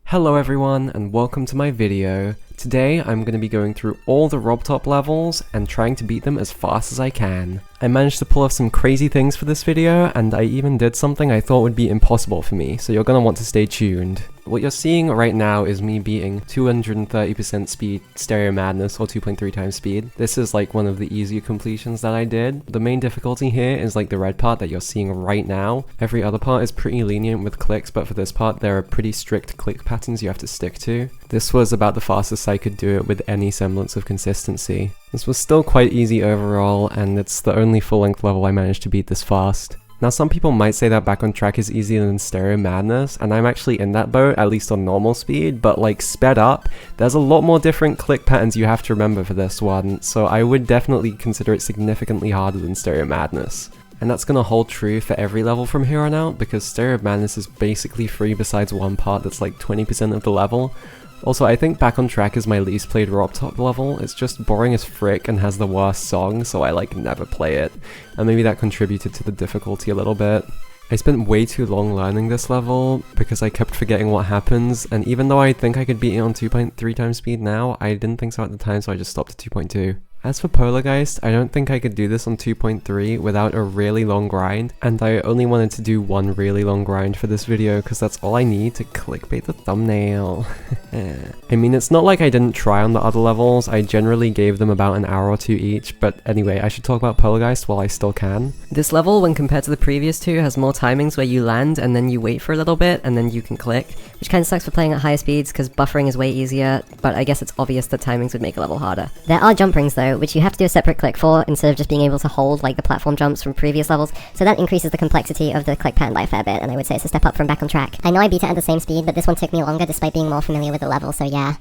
Hello everyone and welcome to my video. Today I'm going to be going through all the RobTop levels and trying to beat them as fast as I can. I managed to pull off some crazy things for this video, and I even did something I thought would be impossible for me, so you're going to want to stay tuned. What you're seeing right now is me beating 230% speed Stereo Madness, or 2.3 times speed. This is like one of the easier completions that I did. The main difficulty here is like the red part that you're seeing right now. Every other part is pretty lenient with clicks, but for this part there are pretty strict click patterns you have to stick to. This was about the fastest I could do it with any semblance of consistency. This was still quite easy overall, and it's the only full-length level I managed to beat this fast. Now some people might say that Back on Track is easier than Stereo Madness, and I'm actually in that boat, at least on normal speed, but like sped up, there's a lot more different click patterns you have to remember for this one, so I would definitely consider it significantly harder than Stereo Madness. And that's gonna hold true for every level from here on out, because Stereo Madness is basically free besides one part that's like 20% of the level. Also, I think Back on Track is my least played RobTop level. It's just boring as frick and has the worst song, so I like never play it. And maybe that contributed to the difficulty a little bit. I spent way too long learning this level because I kept forgetting what happens, and even though I think I could beat it on 2.3 times speed now, I didn't think so at the time, so I just stopped at 2.2. As for Polargeist, I don't think I could do this on 2.3 without a really long grind, and I only wanted to do one really long grind for this video because that's all I need to clickbait the thumbnail. I mean, it's not like I didn't try on the other levels, I generally gave them about an hour or two each, but anyway, I should talk about Polargeist while I still can. This level, when compared to the previous two, has more timings where you land and then you wait for a little bit and then you can click, which kind of sucks for playing at higher speeds because buffering is way easier, but I guess it's obvious that timings would make a level harder. There are jump rings though, which you have to do a separate click for instead of just being able to hold like the platform jumps from previous levels, so that increases the complexity of the click pattern by a fair bit, and I would say it's a step up from Back on Track. I know I beat it at the same speed, but this one took me longer despite being more familiar with the level, so yeah.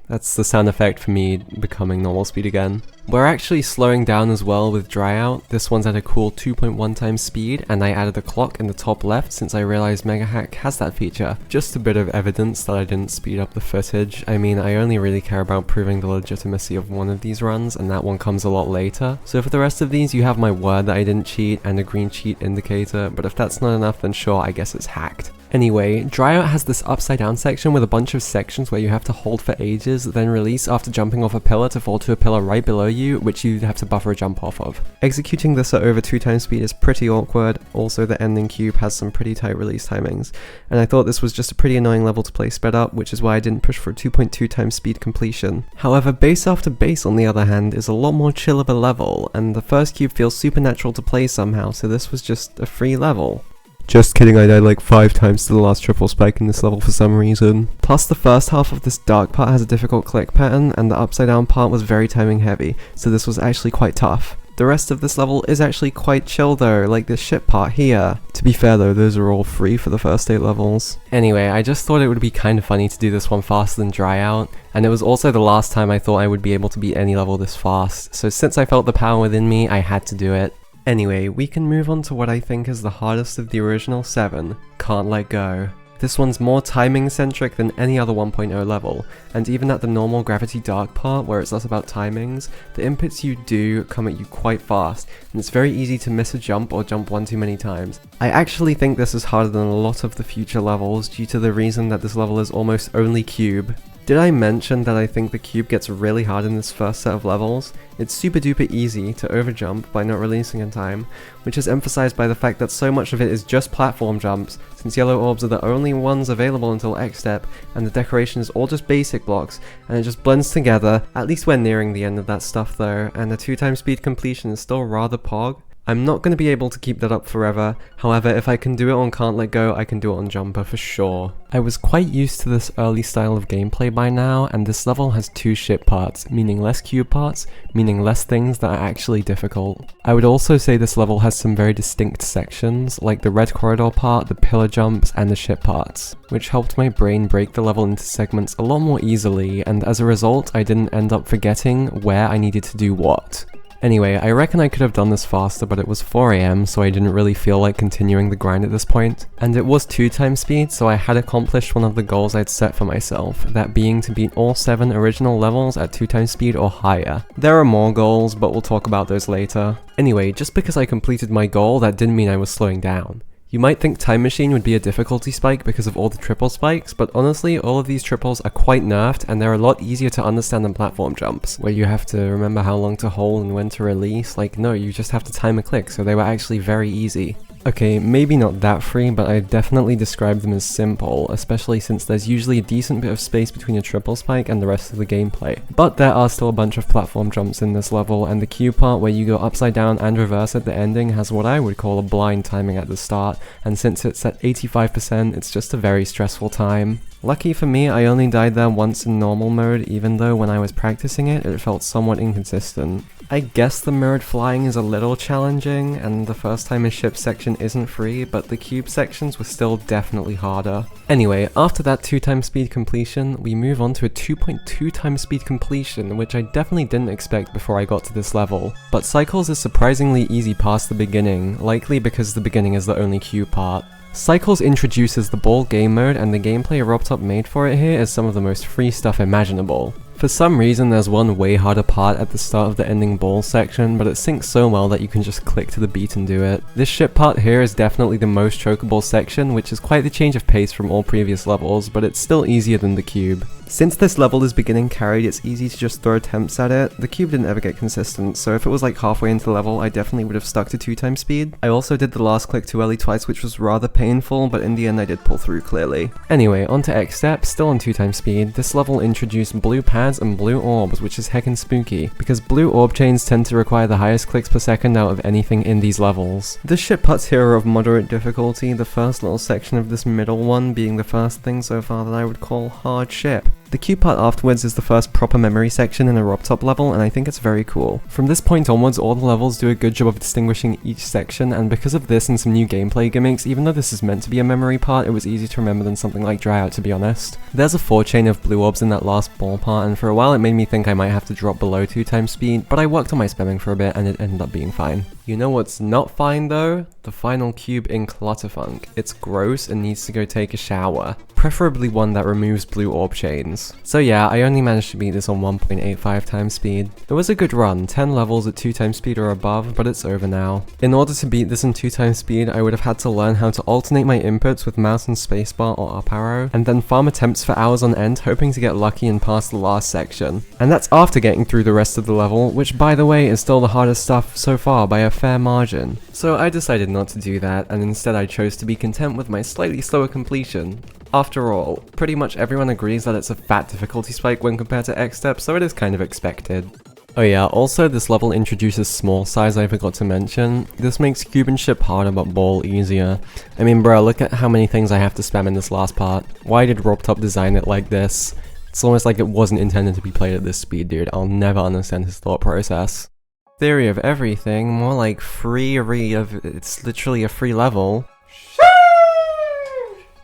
That's the sound effect for me becoming normal speed again. We're actually slowing down as well with dry out. This one's at a cool 2.1 times speed, and I added a clock in the top left since I realized MegaHack has that feature. Just a bit of evidence that I didn't speed up the footage. I mean, I only really care about proving the legitimacy of one of these runs, and that one comes a lot later. So for the rest of these, you have my word that I didn't cheat and a green cheat indicator, but if that's not enough, then sure, I guess it's hacked. Anyway, dry out has this upside down section with a bunch of sections where you have to hold for ages, then release after jumping off a pillar to fall to a pillar right below you, which you have to buffer a jump off of. Executing this at over 2 times speed is pretty awkward. Also, the ending cube has some pretty tight release timings, and I thought this was just a pretty annoying level to play sped up, which is why I didn't push for a 2.2 times speed completion. However, base after base on the other hand is a lot more chill of a level, and the first cube feels supernatural to play somehow, so this was just a free level. Just kidding, I died like 5 times to the last triple spike in this level for some reason. Plus the first half of this dark part has a difficult click pattern, and the upside down part was very timing heavy, so this was actually quite tough. The rest of this level is actually quite chill though, like this ship part here. To be fair though, those are all free for the first 8 levels. Anyway, I just thought it would be kind of funny to do this one faster than dry out, and it was also the last time I thought I would be able to beat any level this fast, so since I felt the power within me, I had to do it. Anyway, we can move on to what I think is the hardest of the original 7, Cant Let Go. This one's more timing centric than any other 1.0 level, and even at the normal Gravity Dark part where it's less about timings, the inputs you do come at you quite fast, and it's very easy to miss a jump or jump one too many times. I actually think this is harder than a lot of the future levels due to the reason that this level is almost only cube. Did I mention that I think the cube gets really hard in this first set of levels? It's super duper easy to overjump by not releasing in time, which is emphasized by the fact that so much of it is just platform jumps, since yellow orbs are the only ones available until xStep, and the decoration is all just basic blocks, and it just blends together. At least we're nearing the end of that stuff though, and the 2 times speed completion is still rather pog. I'm not going to be able to keep that up forever, however if I can do it on Cant Let Go, I can do it on Jumper for sure. I was quite used to this early style of gameplay by now, and this level has 2 ship parts, meaning less cube parts, meaning less things that are actually difficult. I would also say this level has some very distinct sections, like the red corridor part, the pillar jumps, and the ship parts, which helped my brain break the level into segments a lot more easily, and as a result I didn't end up forgetting where I needed to do what. Anyway, I reckon I could have done this faster, but it was 4 AM, so I didn't really feel like continuing the grind at this point. And it was 2 times speed, so I had accomplished one of the goals I'd set for myself, that being to beat all 7 original levels at 2 times speed or higher. There are more goals, but we'll talk about those later. Anyway, just because I completed my goal, that didn't mean I was slowing down. You might think Time Machine would be a difficulty spike because of all the triple spikes, but honestly, all of these triples are quite nerfed and they're a lot easier to understand than platform jumps, where you have to remember how long to hold and when to release. Like, no, you just have to time a click, so they were actually very easy. Okay, maybe not that free, but I'd definitely describe them as simple, especially since there's usually a decent bit of space between a triple spike and the rest of the gameplay. But there are still a bunch of platform jumps in this level, and the cube part where you go upside down and reverse at the ending has what I would call a blind timing at the start, and since it's at 85%, it's just a very stressful time. Lucky for me, I only died there once in normal mode, even though when I was practicing it, it felt somewhat inconsistent. I guess the mirrored flying is a little challenging, and the first time a ship section isn't free, but the cube sections were still definitely harder. Anyway, after that 2x speed completion, we move on to a 2.2x speed completion, which I definitely didn't expect before I got to this level. But Cycles is surprisingly easy past the beginning, likely because the beginning is the only cube part. Cycles introduces the ball game mode, and the gameplay RobTop made for it here is some of the most free stuff imaginable. For some reason, there's one way harder part at the start of the ending ball section, but it syncs so well that you can just click to the beat and do it. This ship part here is definitely the most chokeable section, which is quite the change of pace from all previous levels, but it's still easier than the cube. Since this level is beginning carried, it's easy to just throw attempts at it. The cube didn't ever get consistent, so if it was like halfway into the level, I definitely would have stuck to 2x speed. I also did the last click too early twice, which was rather painful, but in the end I did pull through clearly. Anyway, onto xStep, still on 2x speed. This level introduced blue pads and blue orbs, which is heckin' spooky, because blue orb chains tend to require the highest clicks per second out of anything in these levels. The ship parts here are of moderate difficulty, the first little section of this middle one being the first thing so far that I would call hard ship. The cube part afterwards is the first proper memory section in a RobTop level, and I think it's very cool. From this point onwards, all the levels do a good job of distinguishing each section, and because of this and some new gameplay gimmicks, even though this is meant to be a memory part, it was easier to remember than something like Dryout, to be honest. There's a 4-chain of blue orbs in that last ball part, and for a while it made me think I might have to drop below 2x speed, but I worked on my spamming for a bit and it ended up being fine. You know what's not fine though? The final cube in Clutterfunk. It's gross and needs to go take a shower. Preferably one that removes blue orb chains. So yeah, I only managed to beat this on 1.85x speed. It was a good run, 10 levels at 2x speed or above, but it's over now. In order to beat this in 2x speed, I would have had to learn how to alternate my inputs with mouse and spacebar or up arrow, and then farm attempts for hours on end, hoping to get lucky and pass the last section. And that's after getting through the rest of the level, which by the way is still the hardest stuff so far by a fair margin. So I decided not to do that, and instead I chose to be content with my slightly slower completion. After all, pretty much everyone agrees that it's a fat difficulty spike when compared to xStep, so it is kind of expected. Oh yeah, also this level introduces small size I forgot to mention. This makes cube and ship harder but ball easier. I mean bro, look at how many things I have to spam in this last part. Why did RobTop design it like this? It's almost like it wasn't intended to be played at this speed, dude. I'll never understand his thought process. Theory of everything, more like it's literally a free level.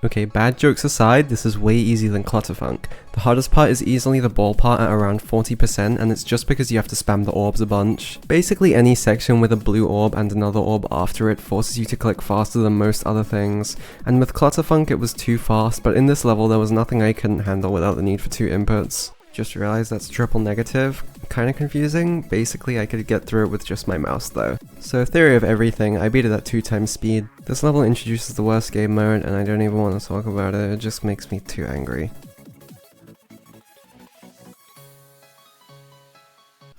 Okay, bad jokes aside, this is way easier than Clutterfunk. The hardest part is easily the ball part at around 40%, and it's just because you have to spam the orbs a bunch. Basically any section with a blue orb and another orb after it forces you to click faster than most other things, and with Clutterfunk it was too fast, but in this level there was nothing I couldn't handle without the need for 2 inputs. Just realized that's triple negative. Kinda confusing. Basically I could get through it with just my mouse though. So theory of everything, I beat it at 2x speed. This level introduces the worst game mode and I don't even want to talk about it, it just makes me too angry.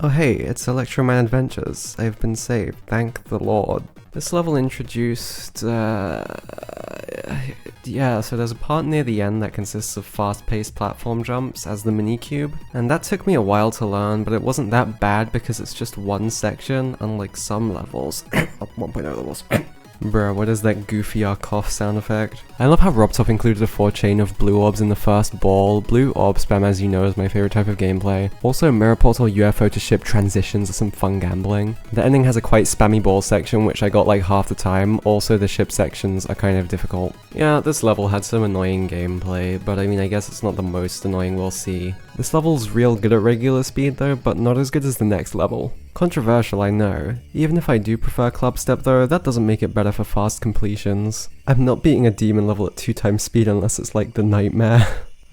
Oh hey, it's Electroman Adventures. I've been saved, thank the Lord. This level introduced, yeah, so there's a part near the end that consists of fast-paced platform jumps as the mini-cube, and that took me a while to learn, but it wasn't that bad because it's just one section, unlike some levels. 1.0 levels. Bruh, what is that goofy cough sound effect? I love how RobTop included a 4-chain of blue orbs in the first ball. Blue orb spam, as you know, is my favorite type of gameplay. Also, mirror portal UFO to ship transitions are some fun gambling. The ending has a quite spammy ball section, which I got like half the time. Also, the ship sections are kind of difficult. Yeah, this level had some annoying gameplay, but I mean, I guess it's not the most annoying we'll see. This level's real good at regular speed though, but not as good as the next level. Controversial, I know. Even if I do prefer Clubstep though, that doesn't make it better for fast completions. I'm not beating a demon level at 2x speed unless it's like the nightmare.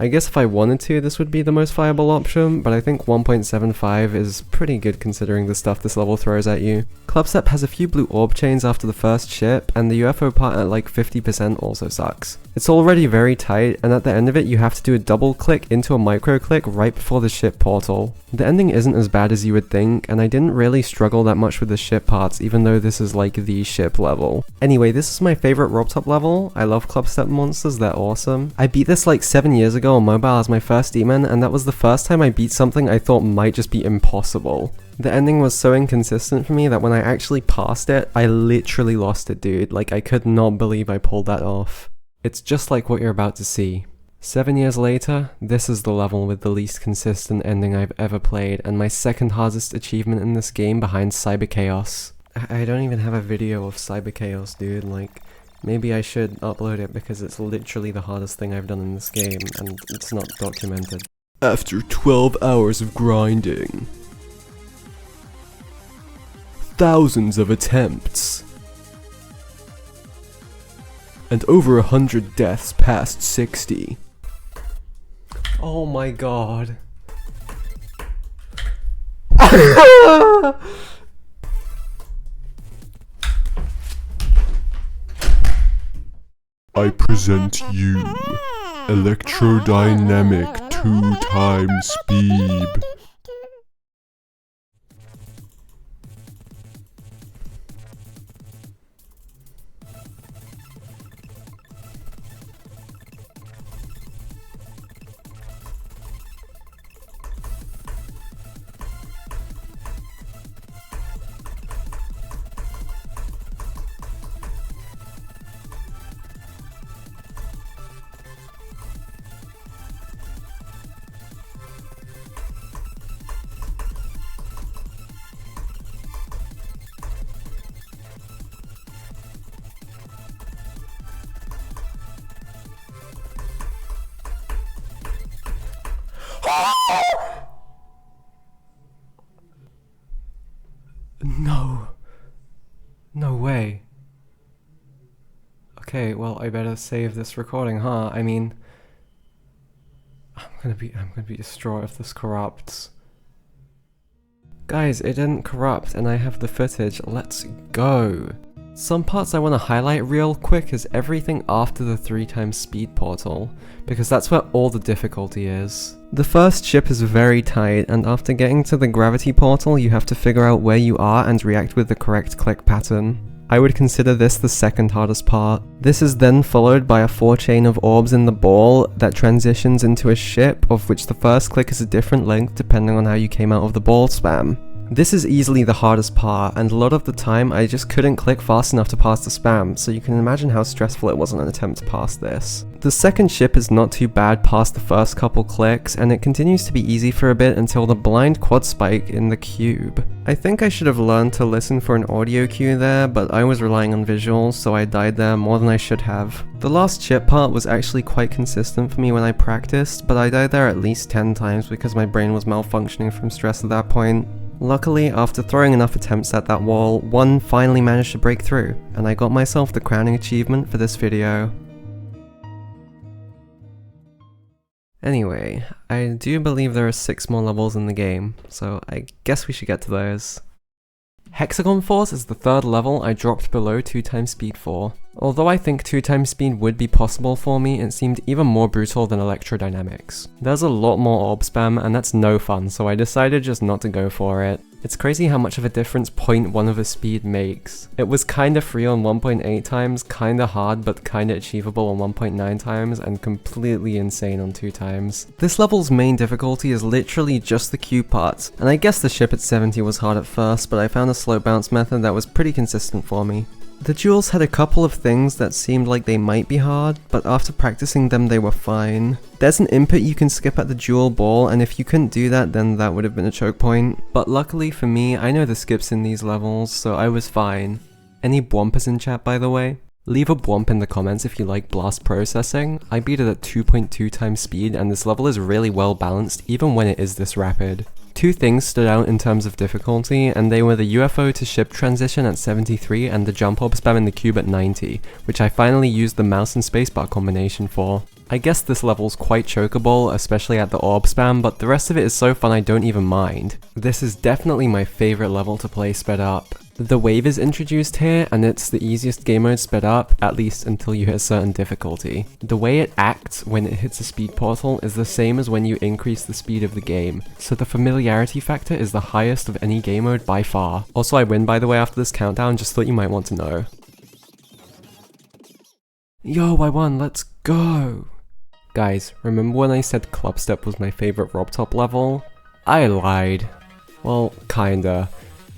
I guess if I wanted to, this would be the most viable option, but I think 1.75 is pretty good considering the stuff this level throws at you. Clubstep has a few blue orb chains after the first ship, and the UFO part at like 50% also sucks. It's already very tight, and at the end of it you have to do a double click into a micro click right before the ship portal. The ending isn't as bad as you would think, and I didn't really struggle that much with the ship parts, even though this is like the ship level. Anyway, this is my favorite RobTop level. I love Clubstep monsters, they're awesome. I beat this like 7 years ago on mobile as my first demon, and that was the first time I beat something I thought might just be impossible. The ending was so inconsistent for me that when I actually passed it, I literally lost it, dude. Like, I could not believe I pulled that off. It's just like what you're about to see. 7 years later, this is the level with the least consistent ending I've ever played, and my second hardest achievement in this game behind Cyber Chaos. I don't even have a video of Cyber Chaos, dude. Like, maybe I should upload it because it's literally the hardest thing I've done in this game, and it's not documented. After 12 hours of grinding, thousands of attempts, and over 100 deaths past 60. Oh my god. I present you Electrodynamic 2x speed. No. No way. Okay, well, I better save this recording, huh? I mean, I'm gonna be distraught if this corrupts. Guys, it didn't corrupt and I have the footage. Let's go. Some parts I want to highlight real quick is everything after the 3x speed portal, because that's where all the difficulty is. The first ship is very tight, and after getting to the gravity portal you have to figure out where you are and react with the correct click pattern. I would consider this the second hardest part. This is then followed by a 4-chain of orbs in the ball that transitions into a ship, of which the first click is a different length depending on how you came out of the ball spam. This is easily the hardest part, and a lot of the time I just couldn't click fast enough to pass the spam, so you can imagine how stressful it was on an attempt to pass this. The second ship is not too bad past the first couple clicks, and it continues to be easy for a bit until the blind quad spike in the cube. I think I should have learned to listen for an audio cue there, but I was relying on visuals, so I died there more than I should have. The last ship part was actually quite consistent for me when I practiced, but I died there at least 10 times because my brain was malfunctioning from stress at that point. Luckily, after throwing enough attempts at that wall, one finally managed to break through, and I got myself the crowning achievement for this video. Anyway, I do believe there are 6 more levels in the game, so I guess we should get to those. Hexagon Force is the third level I dropped below 2x speed for. Although I think 2x speed would be possible for me, it seemed even more brutal than Electrodynamix. There's a lot more orb spam, and that's no fun, so I decided just not to go for it. It's crazy how much of a difference 0.1 of a speed makes. It was kinda free on 1.8 times, kinda hard but kinda achievable on 1.9 times, and completely insane on 2 times. This level's main difficulty is literally just the cube parts, and I guess the ship at 70 was hard at first, but I found a slow bounce method that was pretty consistent for me. The duels had a couple of things that seemed like they might be hard, but after practicing them they were fine. There's an input you can skip at the dual ball, and if you couldn't do that then that would have been a choke point. But luckily for me, I know the skips in these levels, so I was fine. Any bwompers in chat, by the way? Leave a bwomp in the comments if you like blast processing. I beat it at 2.2 times speed, and this level is really well balanced even when it is this rapid. 2 things stood out in terms of difficulty, and they were the UFO to ship transition at 73 and the jump orb spam in the cube at 90, which I finally used the mouse and spacebar combination for. I guess this level's quite chokeable, especially at the orb spam, but the rest of it is so fun I don't even mind. This is definitely my favorite level to play sped up. The wave is introduced here, and it's the easiest game mode sped up, at least until you hit a certain difficulty. The way it acts when it hits a speed portal is the same as when you increase the speed of the game, so the familiarity factor is the highest of any game mode by far. Also, I win by the way after this countdown, just thought you might want to know. Yo, I won, let's go! Guys, remember when I said Clubstep was my favorite RobTop level? I lied. Well, kinda.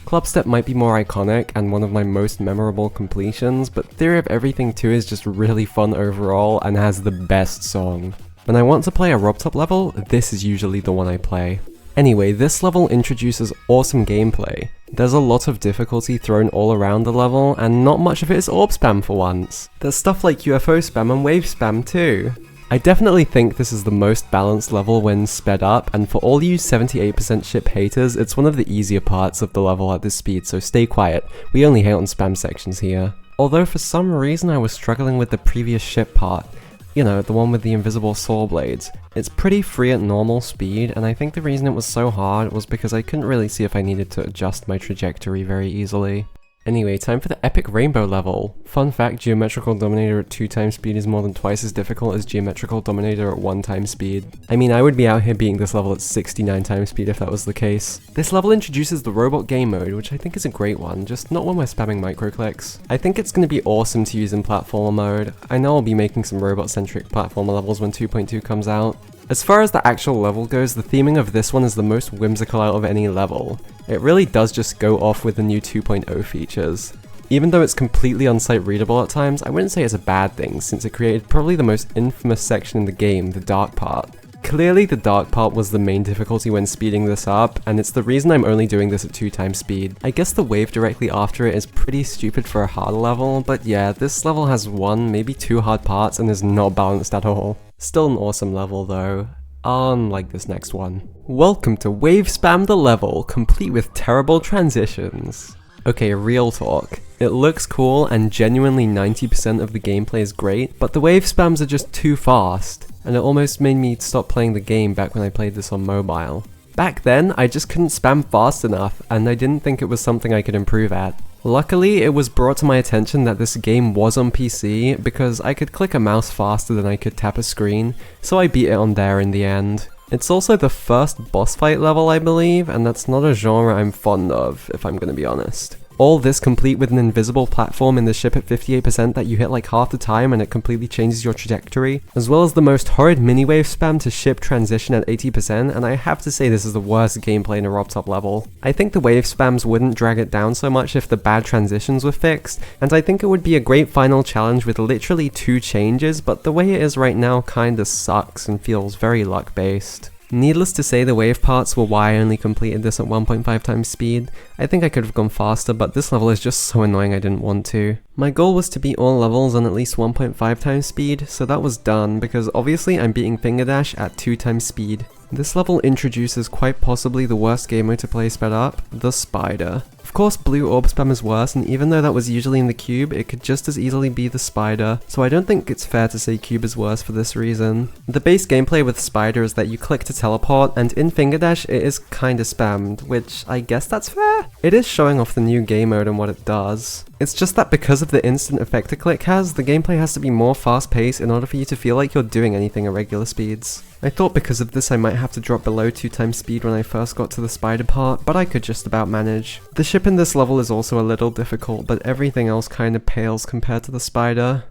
Clubstep might be more iconic and one of my most memorable completions, but Theory of Everything 2 is just really fun overall and has the best song. When I want to play a RobTop level, this is usually the one I play. Anyway, this level introduces awesome gameplay. There's a lot of difficulty thrown all around the level, and not much of it is orb spam for once. There's stuff like UFO spam and wave spam too. I definitely think this is the most balanced level when sped up, and for all you 78% ship haters, it's one of the easier parts of the level at this speed, so stay quiet. We only hate on spam sections here. Although for some reason I was struggling with the previous ship part. You know, the one with the invisible saw blades. It's pretty free at normal speed, and I think the reason it was so hard was because I couldn't really see if I needed to adjust my trajectory very easily. Anyway, time for the epic rainbow level. Fun fact, Geometrical Dominator at 2x speed is more than twice as difficult as Geometrical Dominator at 1x speed. I mean, I would be out here beating this level at 69x speed if that was the case. This level introduces the robot game mode, which I think is a great one, just not when we're spamming microclicks. I think it's going to be awesome to use in platformer mode. I know I'll be making some robot-centric platformer levels when 2.2 comes out. As far as the actual level goes, the theming of this one is the most whimsical out of any level. It really does just go off with the new 2.0 features. Even though it's completely on-site readable at times, I wouldn't say it's a bad thing, since it created probably the most infamous section in the game, the dark part. Clearly the dark part was the main difficulty when speeding this up, and it's the reason I'm only doing this at 2x speed. I guess the wave directly after it is pretty stupid for a harder level, but yeah, this level has one, maybe two hard parts and is not balanced at all. Still an awesome level though, unlike this next one. Welcome to Wave Spam the Level, complete with terrible transitions. Okay, real talk. It looks cool and genuinely 90% of the gameplay is great, but the wave spams are just too fast, and it almost made me stop playing the game back when I played this on mobile. Back then, I just couldn't spam fast enough, and I didn't think it was something I could improve at. Luckily, it was brought to my attention that this game was on PC, because I could click a mouse faster than I could tap a screen, so I beat it on there in the end. It's also the first boss fight level, I believe, and that's not a genre I'm fond of, if I'm gonna be honest. All this complete with an invisible platform in the ship at 58% that you hit like half the time and it completely changes your trajectory, as well as the most horrid mini-wave spam to ship transition at 80%, and I have to say this is the worst gameplay in a RobTop level. I think the wave spams wouldn't drag it down so much if the bad transitions were fixed, and I think it would be a great final challenge with literally 2 changes, but the way it is right now kinda sucks and feels very luck-based. Needless to say, the wave parts were why I only completed this at 1.5 times speed. I think I could have gone faster, but this level is just so annoying I didn't want to. My goal was to beat all levels on at least 1.5 times speed, so that was done, because obviously I'm beating Fingerdash at 2 times speed. This level introduces quite possibly the worst game mode to play sped up, the spider. Of course, blue orb spam is worse, and even though that was usually in the cube, it could just as easily be the spider, so I don't think it's fair to say cube is worse for this reason. The base gameplay with spider is that you click to teleport, and in Fingerdash it is kinda spammed, which I guess that's fair? It is showing off the new game mode and what it does. It's just that because of the instant effect a click has, the gameplay has to be more fast paced in order for you to feel like you're doing anything at regular speeds. I thought because of this I might have to drop below 2 times speed when I first got to the spider part, but I could just about manage. The ship in this level is also a little difficult, but everything else kinda pales compared to the spider.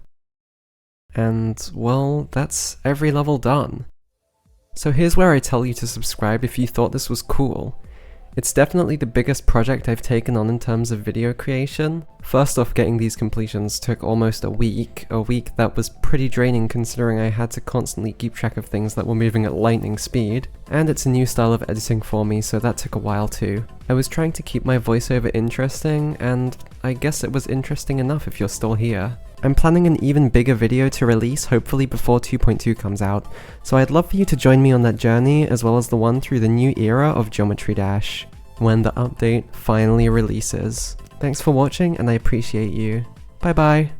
And, well, that's every level done. So here's where I tell you to subscribe if you thought this was cool. It's definitely the biggest project I've taken on in terms of video creation. First off, getting these completions took almost a week that was pretty draining considering I had to constantly keep track of things that were moving at lightning speed, and it's a new style of editing for me, so that took a while too. I was trying to keep my voiceover interesting, and I guess it was interesting enough if you're still here. I'm planning an even bigger video to release hopefully before 2.2 comes out, so I'd love for you to join me on that journey as well as the one through the new era of Geometry Dash, when the update finally releases. Thanks for watching and I appreciate you. Bye bye!